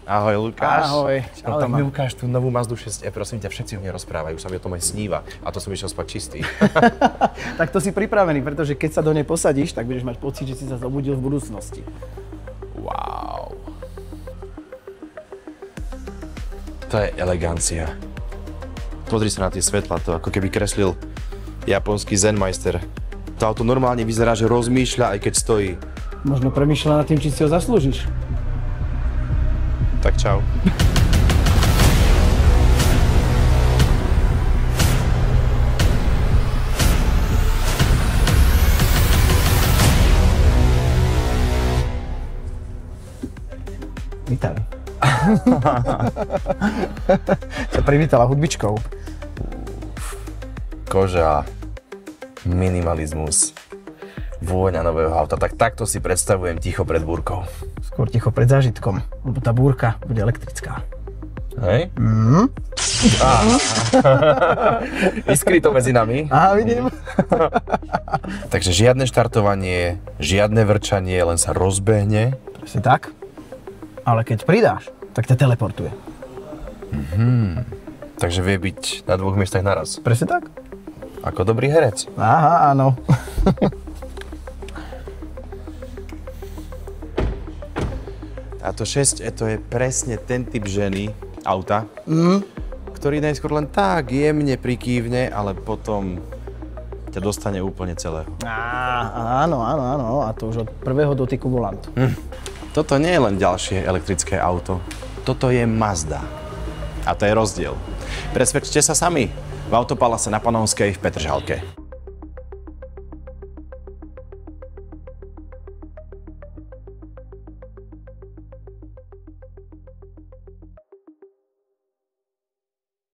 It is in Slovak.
Ahoj, Lukáš. Ahoj. No, tak mi ukáž tú novú Mazdu 6e, prosím ťa, všetci o mne rozprávajú, sa mi o tom aj sníva. A to som išiel spať čistý. Tak to si pripravený, pretože keď sa do nej posadíš, tak budeš mať pocit, že si sa zobudil v budúcnosti. Wow. To je elegancia. Pozri sa na tie svetla, to ako keby kreslil japonský zenmeister. To auto normálne vyzerá, že rozmýšľa, aj keď stojí. Možno premýšľa nad tým, či si ho zaslúžiš. Tak čau. Vítaj. Sa privítala hudbičkou. Koža, minimalizmus, vôňa nového auta. Tak takto si predstavujem ticho pred búrkou. Skôr ticho pred zážitkom, lebo tá búrka bude elektrická. Hej? Iskry to medzi nami. Aha, vidím. Takže žiadne štartovanie, žiadne vrčanie, len sa rozbehne. Presne tak. Ale keď pridáš, tak ťa teleportuje. Takže vie byť na dvoch miestach naraz. Presne tak. Ako dobrý herec. Aha, áno. Táto 6e to je presne ten typ ženy, auta, ktorý najskôr len tak jemne prikývne, ale potom ťa dostane úplne celého. Áno. A to už od prvého dotyku volantu. Toto nie je len ďalšie elektrické auto. Toto je Mazda. A to je rozdiel. Presvedčte sa sami v Autopalase na Panonskej v Petržalke.